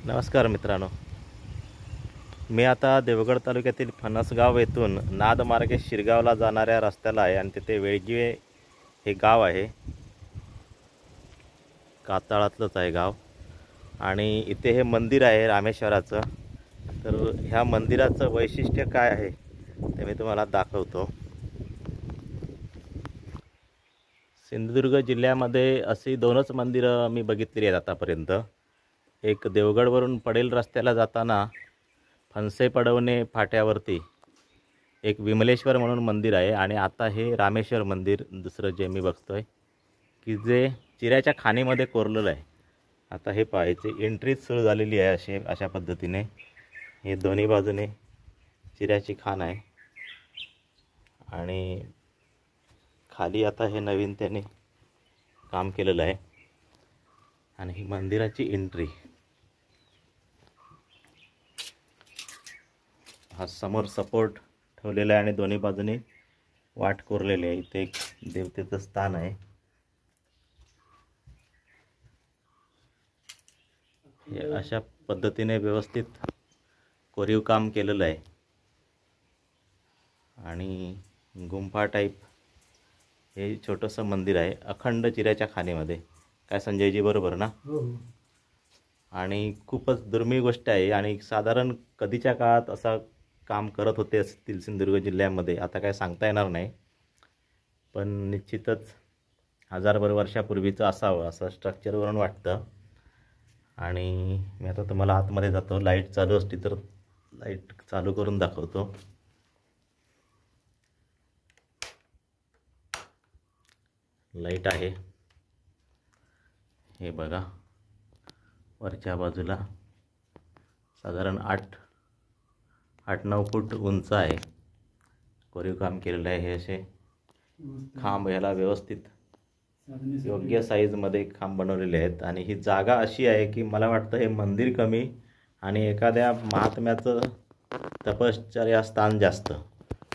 नमस्कार मित्रांनो, मी आता देवगड तालुक्यातील फणसगाव येथून नादमार्गे शिरगावला जाणाऱ्या रस्त्याला आहे आणि तिथे वेळगिवे हे गाव आहे. कातळातलंच आहे गाव आणि इथे हे मंदिर आहे रामेश्वराचं. तर ह्या मंदिराचं वैशिष्ट्य काय आहे ते मी तुम्हाला दाखवतो. सिंधुदुर्ग जिल्ह्यामध्ये अशी दोनच मंदिरं मी बघितलेली आहेत आतापर्यंत. एक देवगडवरून पडेल रस्त्याला जाताना फणसे पडवणे फाट्यावरती एक विमलेश्वर म्हणून मंदिर आहे आणि आता हे रामेश्वर मंदिर दुसरं जे मी बघतोय की जे चिऱ्याच्या खाणीमध्ये कोरलेलं आहे. आता हे पाहायचे एंट्रीच सुरू झालेली आहे अशा पद्धतीने. हे दोन्ही बाजूने चिऱ्याची खाण आहे आणि खाली आता हे नवीन त्याने काम केलेलं आहे आणि ही मंदिराची एंट्री. हा समोर सपोर्ट ठेवलेला आहे आणि दोन्ही बाजूने वाट कोरलेली आहे. इथे एक देवतेचं स्थान आहे. हे अशा पद्धतीने व्यवस्थित कोरीव काम केलेलं आहे आणि गुंफा टाईप हे छोटंसं मंदिर आहे अखंड चिऱ्याच्या खाणीमध्ये. काय संजयजी बरोबर ना? आणि खूपच दुर्मिळ गोष्ट आहे आणि साधारण कधीच्या काळात असा काम करत होते असतील सिंधुदुर्ग जिल्ह्यामध्ये आता काय सांगता येणार नाही, पण निश्चितच हजारभर वर्षापूर्वीचं असावं असं स्ट्रक्चरवरून वाटतं. आणि मी आता तुम्हाला आतमध्ये जातो. लाईट चालू असती तर लाईट चालू करून दाखवतो. लाईट आहे हे बघा. वरच्या बाजूला साधारण 8-9 फूट उंच आहे. कोरीव काम केलेलं आहे. हे असे खांब याला व्यवस्थित योग्य साईजमध्ये खांब बनवलेले आहेत आणि ही जागा अशी आहे की मला वाटतं हे मंदिर कमी आणि एखाद्या महात्म्याचं तपश्चर्या स्थान जास्त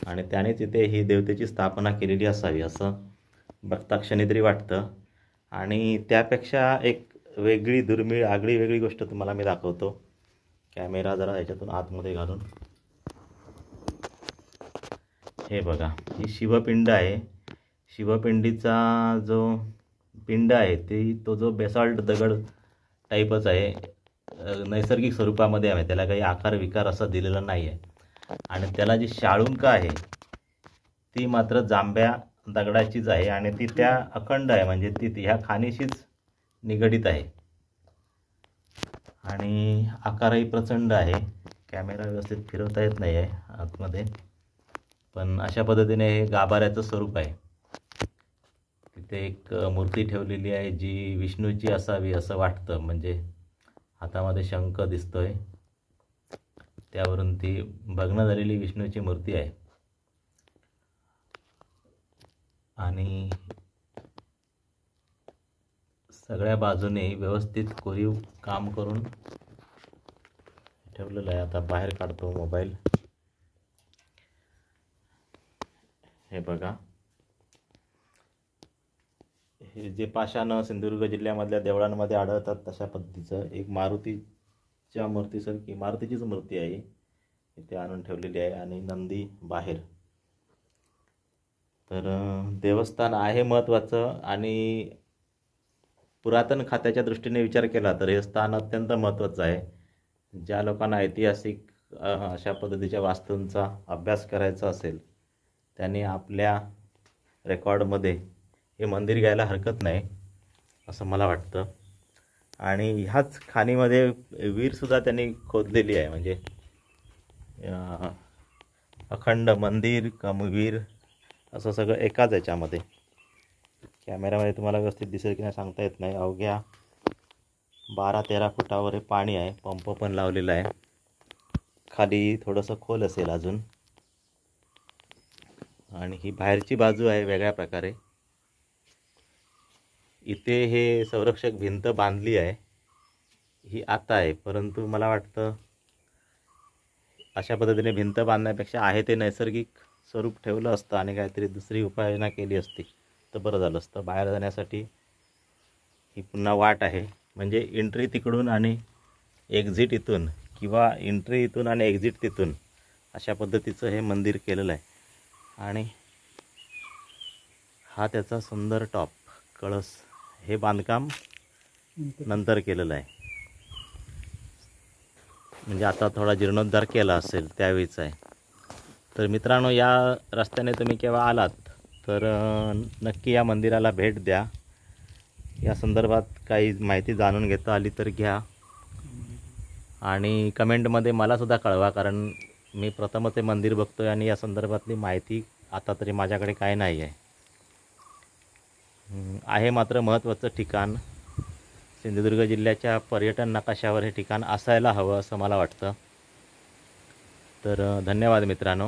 आणि त्याने तिथे ही देवतेची स्थापना केलेली असावी असं बघताक्षणी तरी वाटतं. आणि त्यापेक्षा एक वेगळी दुर्मिळ आगळी वेगळी गोष्ट तुम्हाला मी दाखवतो. कॅमेरा जरा याच्यातून आतमध्ये घालून. हे बघा, ही शिवपिंड आहे. शिवपिंडीचा जो पिंड आहे तो जो बेसॉल्ट दगड टाईपच आहे. नैसर्गिक स्वरूपामध्ये आहे. त्याला काही आकार विकार असं दिलेलं नाही आहे. आणि त्याला जी शाळुंका आहे ती मात्र जांभ्या दगडाचीच आहे आणि ती त्या अखंड आहे, म्हणजे ती ह्या खाणीशीच निगडीत आहे आणि आकारही प्रचंड आहे. कॅमेरा व्यवस्थित फिरवता येत नाही आहे आतमध्ये, पण अशा पद्धतीने हे गाभाऱ्याचं स्वरूप आहे. तिथे एक मूर्ती ठेवलेली आहे जी विष्णूची असावी असं वाटतं, म्हणजे हातामध्ये शंख दिसतोय, त्यावरून ती भग्न झालेली विष्णूची मूर्ती आहे. आणि सगळ्या बाजूने व्यवस्थित कोरीव काम करून ठेवलेलं आहे. आता बाहेर काढतो मोबाईल. हे बघा, हे जे पाषाण सिंधुदुर्ग जिल्ह्यामधल्या देवळांमध्ये आढळतात तशा पद्धतीचं एक मारुतीच्या मूर्तीसारखी मारुतीचीच मूर्ती आहे इथे आणून ठेवलेली आहे आणि नंदी बाहेर. तर देवस्थान आहे महत्त्वाचं आणि पुरातन खात्याच्या दृष्टीने विचार केला तर हे स्थान अत्यंत महत्त्वाचं आहे. ज्या लोकांना ऐतिहासिक अशा पद्धतीच्या वास्तूंचा अभ्यास करायचा असेल त्यांनी आपल्या रेकॉर्डमध्ये हे मंदिर घ्यायला हरकत नाही असं मला वाटतं. आणि ह्याच खाणीमध्ये विहीरसुद्धा त्यांनी खोदलेली आहे, म्हणजे अखंड मंदिर कम विहीर असं सगळं एकाच याच्यामध्ये. कॅमेऱ्यामध्ये तुम्हाला व्यवस्थित दिसेल की नाही सांगता येत नाही. अवघ्या 12-13 फुटावर हे पाणी आहे. पंप पण लावलेला आहे. खाली थोडंसं खोल असेल अजून. आणि ही बाहेरची बाजू आहे वेगळ्या प्रकारे. इथे हे संरक्षक भिंत बांधली आहे ही आता आहे, परंतु मला वाटतं अशा पद्धतीने भिंत बांधण्यापेक्षा आहे ते नैसर्गिक स्वरूप ठेवलं असतं आणि काहीतरी दुसरी उपाययोजना केली असती तर बरं झालं असतं. बाहेर जाण्यासाठी ही पुन्हा वाट आहे, म्हणजे एंट्री तिकडून आणि एक्झिट इथून किंवा एंट्री इथून आणि एक्झिट तिथून अशा पद्धतीचं हे मंदिर केलेलं आहे। आणि हा त्याचा सुंदर टॉप कळस, हे बांधकाम नंतर केलेलं आहे, म्हणजे आता थोडा जीर्णोद्धार केला असेल त्यावेळीच आहे। तर मित्रांनो, या रस्त्याने तुम्ही केव्हा आलात तर नक्की या मंदिराला भेट द्या। या संदर्भात काही माहिती जाणून घेता आली तर घ्या आणि कमेंटमध्ये मलासुद्धा कळवा, कारण मी प्रथमच हे मंदिर बघतो आहे आणि या संदर्भातली माहिती आता तरी माझ्याकडे काय नाही आहे। आहे मात्र महत्त्वाचं ठिकाण, सिंधुदुर्ग जिल्ह्याच्या पर्यटन नकाशावर हे ठिकाण असायला हवं असं मला वाटतं। तर धन्यवाद मित्रांनो।